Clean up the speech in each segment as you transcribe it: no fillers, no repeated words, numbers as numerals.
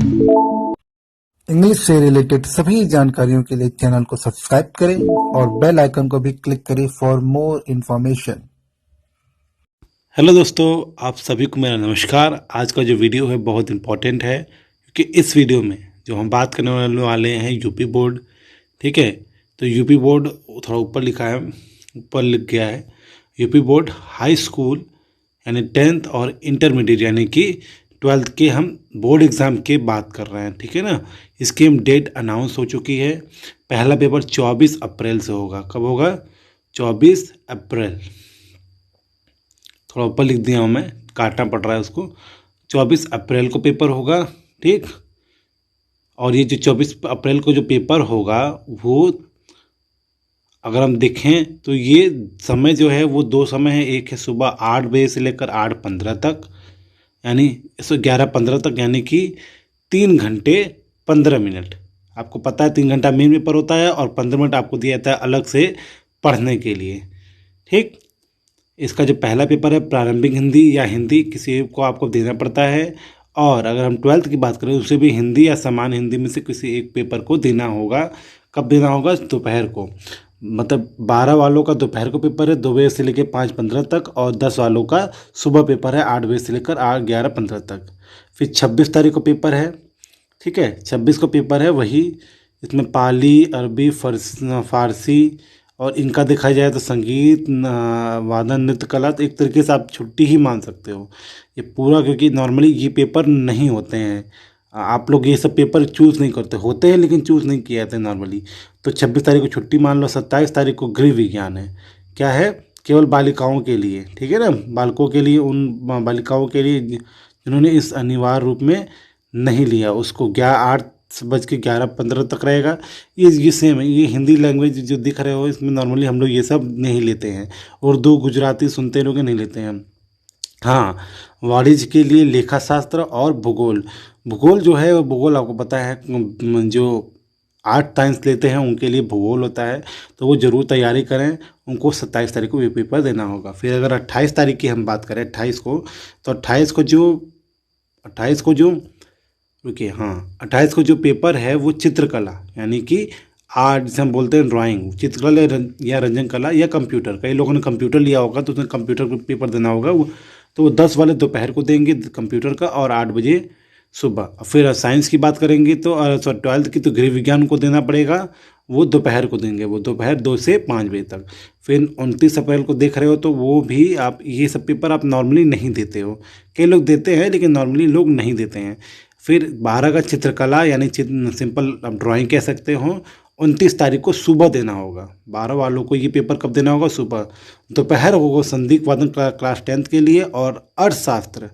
English से related सभी जानकारियों के लिए चैनल को सब्सक्राइब करें और बेल आइकन को भी क्लिक करें फॉर मोर इन्फॉर्मेशन। हेलो दोस्तों, आप सभी को मेरा नमस्कार। आज का जो वीडियो है बहुत इम्पोर्टेंट है, क्योंकि इस वीडियो में जो हम बात करने वाले हैं यूपी बोर्ड। ठीक है, तो यूपी बोर्ड थोड़ा ऊपर लिखा है, ऊपर लिख गया है यूपी बोर्ड हाई स्कूल यानी 10th और इंटरमीडिएट यानी कि 12th के हम बोर्ड एग्ज़ाम के बात कर रहे हैं। ठीक है ना, इसकी हम डेट अनाउंस हो चुकी है। पहला पेपर 24 अप्रैल से होगा। कब होगा? 24 अप्रैल। थोड़ा ऊपर लिख दिया हूँ मैं, काटना पड़ रहा है उसको। 24 अप्रैल को पेपर होगा। ठीक, और ये जो 24 अप्रैल को जो पेपर होगा वो अगर हम देखें तो ये समय जो है वो दो समय है। एक है सुबह 8 बजे से लेकर 8:15 तक, यानी 11:15 तक, यानी कि 3 घंटे 15 मिनट। आपको पता है 3 घंटा मेन पेपर होता है और 15 मिनट आपको दिया जाता है अलग से पढ़ने के लिए। ठीक, इसका जो पहला पेपर है प्रारंभिक हिंदी या हिंदी किसी को आपको देना पड़ता है। और अगर हम 12th की बात करें उसे भी हिंदी या सामान्य हिंदी में से किसी एक पेपर को देना होगा। कब देना होगा? दोपहर को। मतलब 12 वालों का दोपहर को पेपर है 2 बजे से लेकर 5:15 तक, और 10 वालों का सुबह पेपर है 8 बजे से लेकर 11:15 तक। फिर 26 तारीख को पेपर है। ठीक है, 26 को पेपर है। वही इसमें पाली, अरबी, फारसी और इनका देखा जाए तो संगीत, वादन, नृत्य कला, तो एक तरीके से आप छुट्टी ही मान सकते हो ये पूरा, क्योंकि नॉर्मली ये पेपर नहीं होते हैं। आप लोग ये सब पेपर चूज़ नहीं करते, होते हैं लेकिन चूज़ नहीं किए जाते नॉर्मली। तो 26 तारीख को छुट्टी मान लो। 27 तारीख को गृह विज्ञान है। क्या है? केवल बालिकाओं के लिए। ठीक है ना, बालकों के लिए, उन बालिकाओं के लिए जिन्होंने इस अनिवार्य रूप में नहीं लिया, उसको 8:11:15 तक रहेगा। ये सेम है। ये हिंदी लैंग्वेज जो दिख रहे हो इसमें नॉर्मली हम लोग ये सब नहीं लेते हैं। उर्दू, गुजराती सुनते लोग नहीं लेते हैं। हाँ, वाणिज्य के लिए लेखा शास्त्र और भूगोल। भूगोल जो है वो भूगोल आपको पता है, जो आर्ट साइंस लेते हैं उनके लिए भूगोल होता है, तो वो ज़रूर तैयारी करें। उनको 27 तारीख को ये पेपर देना होगा। फिर अगर 28 तारीख की हम बात करें, 28 को, तो 28 को जो रुकिए, हाँ, 28 को जो पेपर है वो चित्रकला यानी कि आर्ट, जिसे हम बोलते हैं ड्राइंग, चित्रकला या रंजन कला या कंप्यूटर। कई लोगों ने कंप्यूटर लिया होगा तो उसमें कंप्यूटर का पेपर देना होगा। वो 10 वाले दोपहर को देंगे कंप्यूटर का, और 8 बजे सुबह। फिर साइंस की बात करेंगे तो 12th की तो गृह विज्ञान को देना पड़ेगा, वो दोपहर को देंगे, वो दोपहर 2 से 5 बजे तक। फिर 29 अप्रैल को देख रहे हो तो वो भी आप, ये सब पेपर आप नॉर्मली नहीं देते हो। कई लोग देते हैं लेकिन नॉर्मली लोग नहीं देते हैं। फिर 12 का चित्रकला यानी सिंपल आप ड्राइंग कह सकते हो, 29 तारीख को सुबह देना होगा। 12 वालों को ये पेपर कब देना होगा? सुबह। दोपहर होगा संगीत वादन क्लास 10th के लिए, और अर्थशास्त्र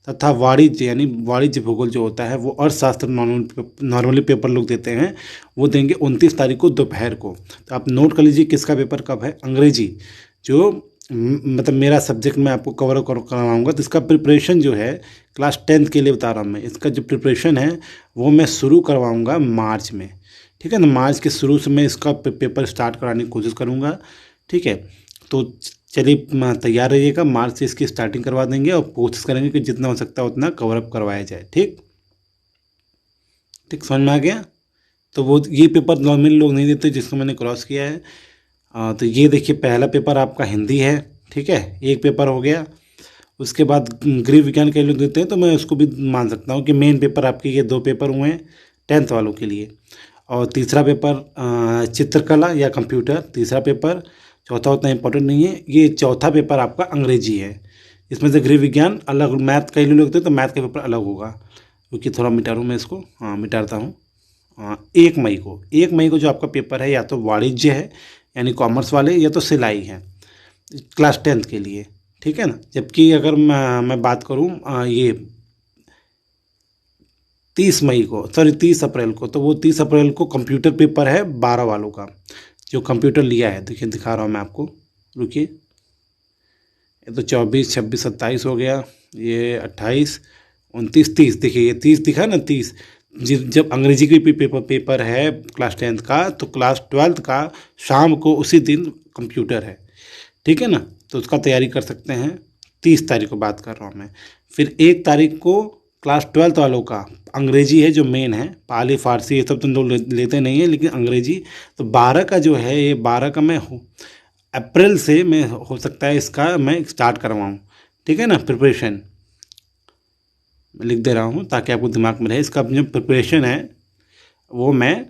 तथा वाणिज्य यानी वाणिज्य भूगोल जो होता है वो अर्थशास्त्र नॉर्मली पेपर लोग देते हैं, वो देंगे 29 तारीख को दोपहर को। तो आप नोट कर लीजिए किसका पेपर कब है। अंग्रेजी जो मतलब मेरा सब्जेक्ट मैं आपको कवर करवाऊँगा, तो इसका प्रिपरेशन जो है क्लास 10th के लिए बता रहा हूँ मैं। इसका जो प्रिपरेशन है वो मैं शुरू करवाऊँगा मार्च में। ठीक है ना, मार्च के शुरू से मैं इसका पेपर स्टार्ट कराने की कोशिश करूँगा। ठीक है, तो चलिए तैयार रहिएगा। मार्च से इसकी स्टार्टिंग करवा देंगे और कोशिश करेंगे कि जितना हो सकता है उतना कवर अप करवाया जाए। ठीक, समझ में आ गया? तो वो ये पेपर नॉर्मली लोग नहीं देते जिसको मैंने क्रॉस किया है। तो ये देखिए पहला पेपर आपका हिंदी है। ठीक है, एक पेपर हो गया। उसके बाद गृह विज्ञान के लोग देते हैं, तो मैं उसको भी मान सकता हूँ कि मेन पेपर आपके ये 2 पेपर हुए हैं 10th वालों के लिए। और तीसरा पेपर चित्रकला या कंप्यूटर, तीसरा पेपर। चौथा उतना इम्पोर्टेंट नहीं है। ये चौथा पेपर आपका अंग्रेजी है। इसमें से गृह विज्ञान अलग, मैथ कई लोग होते हैं तो मैथ का पेपर अलग होगा। क्योंकि थोड़ा मिटारूँ मैं इसको, हाँ मिटाता हूँ। 1 मई को जो आपका पेपर है या तो वाणिज्य है यानी कॉमर्स वाले, या तो सिलाई है क्लास 10th के लिए। ठीक है ना, जबकि अगर मैं बात करूँ ये 30 अप्रैल को, तो वो 30 अप्रैल को कंप्यूटर पेपर है 12 वालों का, जो कंप्यूटर लिया है। देखिए दिखा रहा हूँ मैं आपको, रुकिए। ये तो 24, 26, 27 हो गया, ये 28, 29, 30। देखिए ये 30 दिखा ना, 30। जब अंग्रेजी की पेपर है क्लास 10th का, तो क्लास 12th का शाम को उसी दिन कंप्यूटर है। ठीक है ना, तो उसका तैयारी कर सकते हैं। 30 तारीख को बात कर रहा हूँ मैं। फिर 1 तारीख को क्लास 12th वालों का अंग्रेजी है जो मेन है, पाली फारसी ये सब तो लोग लेते नहीं है, लेकिन अंग्रेजी। तो 12 का जो है, ये 12 का मैं अप्रैल से मैं हो सकता है इसका मैं स्टार्ट करवाऊँ, ठीक है ना। प्रिपरेशन लिख दे रहा हूँ ताकि आपको दिमाग में रहे। इसका जो प्रिपरेशन है वो मैं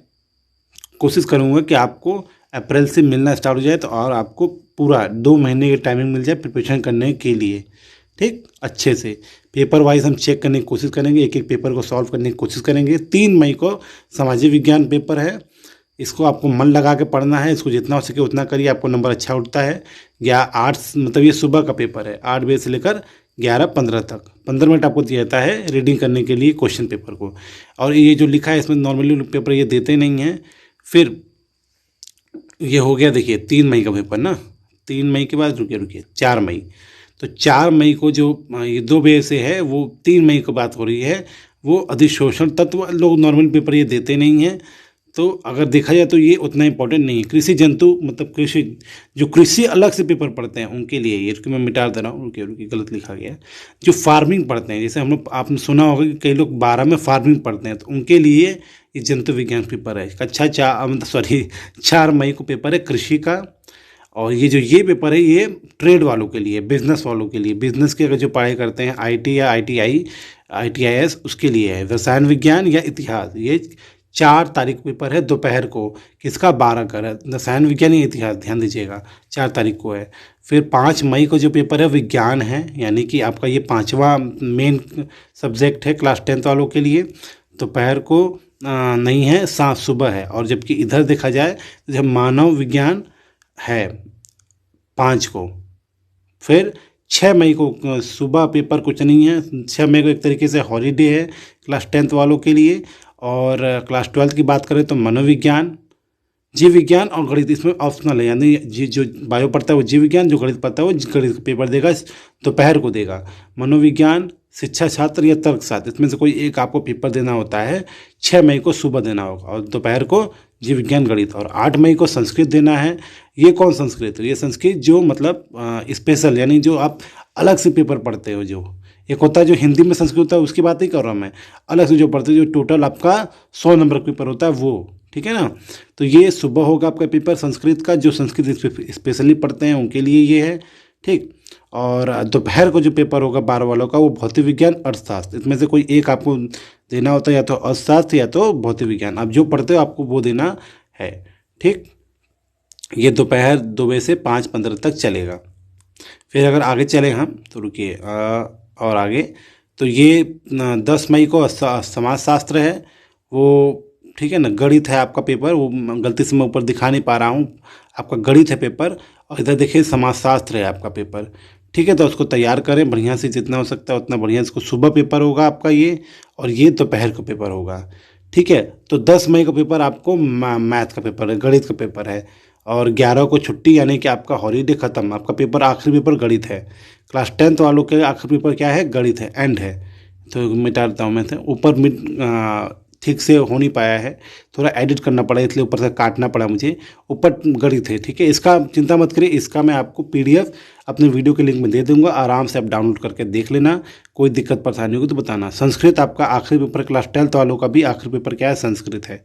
कोशिश करूँगा कि आपको अप्रैल से मिलना स्टार्ट हो जाए, तो और आपको पूरा 2 महीने की टाइमिंग मिल जाए प्रिपरेशन करने के लिए, ठीक। अच्छे से पेपर वाइज हम चेक करने की कोशिश करेंगे, एक एक पेपर को सॉल्व करने की कोशिश करेंगे। 3 मई को सामाजिक विज्ञान पेपर है, इसको आपको मन लगा के पढ़ना है, इसको जितना हो सके उतना करिए, आपको नंबर अच्छा उठता है। या 8 मतलब ये सुबह का पेपर है, 8 बजे से लेकर 11:15 तक 15 मिनट आपको दिया जाता है रीडिंग करने के लिए क्वेश्चन पेपर को। और ये जो लिखा है इसमें नॉर्मली पेपर ये देते नहीं हैं। फिर ये हो गया, देखिए 3 मई का पेपर ना। 3 मई के बाद रुकिए 4 मई। तो 4 मई को जो ये 2 बजे से है, वो 3 मई की बात हो रही है, वो अधिशोषण तत्व लोग नॉर्मल पेपर ये देते नहीं हैं। तो अगर देखा जाए तो ये उतना इंपॉर्टेंट नहीं है। कृषि जंतु मतलब कृषि, जो कृषि अलग से पेपर पढ़ते हैं उनके लिए ये, मैं मिटा दे रहा हूँ, रुकिए गलत लिखा गया है। जो फार्मिंग पढ़ते हैं, जैसे हम लोग, आपने सुना होगा कि कई लोग 12 में फार्मिंग पढ़ते हैं, तो उनके लिए ये जंतु विज्ञान पेपर है। कक्षा 4 मई को पेपर है कृषि का। और ये पेपर है ये ट्रेड वालों के लिए, बिजनेस वालों के लिए, बिजनेस की अगर जो पढ़ाई करते हैं IT या ITIS उसके लिए है। रसायन विज्ञान या इतिहास, ये 4 तारीख पेपर है दोपहर को। किसका? 12 का रसायन विज्ञान या इतिहास, ध्यान दीजिएगा 4 तारीख को है। फिर 5 मई को जो पेपर है विज्ञान है, यानी कि आपका ये 5वां मेन सब्जेक्ट है क्लास 10th वालों के लिए। दोपहर को नहीं है, सुबह है। और जबकि इधर देखा जाए तो जब मानव विज्ञान है 5 को। फिर 6 मई को सुबह पेपर कुछ नहीं है। 6 मई को एक तरीके से हॉलीडे है क्लास 10th वालों के लिए। और क्लास 12th की बात करें तो मनोविज्ञान, जीव विज्ञान और गणित इसमें ऑप्शनल है, यानी जो बायो पढ़ता है वो जीव विज्ञान, जो गणित पढ़ता है वो गणित का पेपर देगा, दोपहर को देगा। मनोविज्ञान, शिक्षा शास्त्र या तर्कशास्त्र, इसमें से कोई एक आपको पेपर देना होता है। 6 मई को सुबह देना होगा और दोपहर को जीव विज्ञान गणित। और 8 मई को संस्कृत देना है। ये कौन संस्कृत? ये संस्कृत जो मतलब स्पेशल, यानी जो आप अलग से पेपर पढ़ते हो। जो एक होता है जो हिंदी में संस्कृत होता है, उसकी बात नहीं कर रहा हूँ मैं, अलग से जो पढ़ते हो, जो टोटल आपका 100 नंबर का पेपर होता है वो, ठीक है ना। तो ये सुबह होगा आपका पेपर संस्कृत का, जो संस्कृत स्पेशली पढ़ते हैं उनके लिए ये है, ठीक। और दोपहर को जो पेपर होगा 12 वालों का, वो भौतिक विज्ञान अर्थशास्त्र, इसमें से कोई एक आपको देना होता है, या तो अर्थशास्त्र या तो भौतिक विज्ञान। आप जो पढ़ते हो आपको वो देना है, ठीक। ये दोपहर 2 बजे से 5:15 तक चलेगा। फिर अगर आगे चले हम तो रुकिए, और आगे तो ये 10 मई को समाजशास्त्र है वो, ठीक है ना। गणित है आपका पेपर, वो गलती से मैं ऊपर दिखा नहीं पा रहा हूँ, आपका गणित है पेपर। और इधर देखिए समाजशास्त्र है आपका पेपर, ठीक है। तो उसको तैयार करें बढ़िया से, जितना हो सकता है उतना बढ़िया। इसको सुबह पेपर होगा आपका ये, और ये दोपहर का पेपर होगा, ठीक है। तो 10 मई का पेपर आपको मैथ का पेपर है, गणित का पेपर है। और 11 को छुट्टी, यानी कि आपका हॉलीडे ख़त्म। आपका पेपर आखिरी पेपर गणित है। क्लास 10th वालों के आखिरी पेपर क्या है? गणित है, एंड है। तो मिटा देता हूँ मैं, ऊपर ठीक से हो नहीं पाया है, थोड़ा एडिट करना पड़ा, इसलिए ऊपर से काटना पड़ा मुझे। ऊपर गणित है, ठीक है। इसका चिंता मत करिए, इसका मैं आपको PDF अपने वीडियो के लिंक में दे दूंगा, आराम से आप डाउनलोड करके देख लेना। कोई दिक्कत परेशानी होगी तो बताना। संस्कृत आपका आखिरी पेपर, क्लास 12th वालों का भी आखिरी पेपर क्या है? संस्कृत है,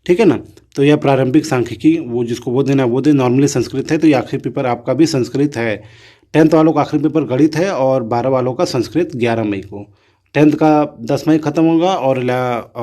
ठीक है ना। तो यह प्रारंभिक सांख्यिकी, वो जिसको वो देना वो दे। नॉर्मली संस्कृत है, तो ये आखिरी पेपर आपका भी संस्कृत है। 10th वालों का आखिरी पेपर गणित है, और 12 वालों का संस्कृत 11 मई को। 10th का 10 मई ख़त्म होगा, और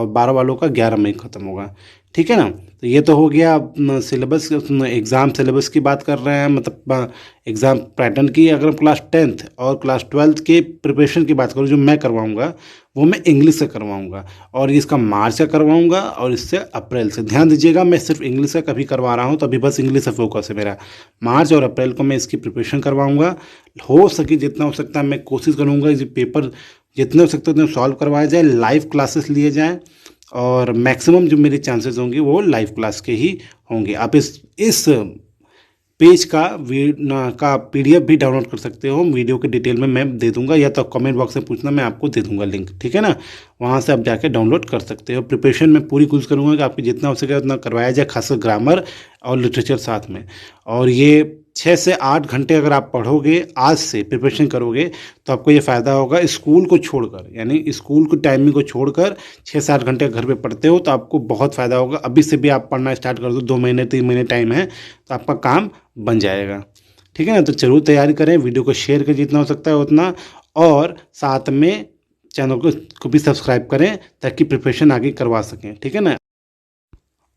12 वालों का 11 मई ख़त्म होगा, ठीक है ना। तो ये तो हो गया सिलेबस, एग्ज़ाम सिलेबस की बात कर रहे हैं, मतलब एग्ज़ाम पैटर्न की। अगर क्लास 10th और क्लास 12th के प्रिपरेशन की बात करूँ, जो मैं करवाऊँगा वो मैं इंग्लिश से करवाऊँगा, और इसका मार्च का करवाऊँगा, और इससे अप्रैल से। ध्यान दीजिएगा, मैं सिर्फ इंग्लिश का कभी करवा रहा हूँ, तो अभी बस इंग्लिश से फोकस है मेरा। मार्च और अप्रैल को मैं इसकी प्रिपरेशन करवाऊँगा। हो सके जितना हो सकता है मैं कोशिश करूँगा ये पेपर जितने हो सकते उतने सॉल्व करवाया जाए, लाइव क्लासेस लिए जाएँ, और मैक्सिमम जो मेरे चांसेस होंगे वो लाइव क्लास के ही होंगे। आप इस पेज का PDF भी डाउनलोड कर सकते हो, वीडियो के डिटेल में मैं दे दूंगा, या तो कमेंट बॉक्स में पूछना, मैं आपको दे दूंगा लिंक, ठीक है ना। वहाँ से आप जाके डाउनलोड कर सकते हो। प्रिपरेशन में पूरी कोशिश करूँगा कि आपकी जितना हो सके उतना करवाया जाए, खासकर ग्रामर और लिटरेचर साथ में। और ये 6 से 8 घंटे अगर आप पढ़ोगे, आज से प्रिपरेशन करोगे, तो आपको ये फ़ायदा होगा। स्कूल को छोड़कर, यानी स्कूल की टाइमिंग को छोड़कर 6 से 8 घंटे घर पे पढ़ते हो तो आपको बहुत फ़ायदा होगा। अभी से भी आप पढ़ना स्टार्ट कर दो, 2 महीने 3 महीने टाइम है, तो आपका काम बन जाएगा। ठीक है ना, तो ज़रूर तैयारी करें, वीडियो को शेयर करें जितना हो सकता है उतना, और साथ में चैनल को भी सब्सक्राइब करें ताकि प्रिपरेशन आगे करवा सकें। ठीक है ना,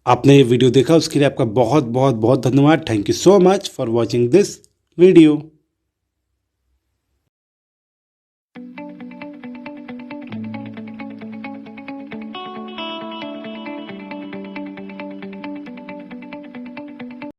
आपने ये वीडियो देखा उसके लिए आपका बहुत बहुत बहुत धन्यवाद। Thank you so much for watching this video.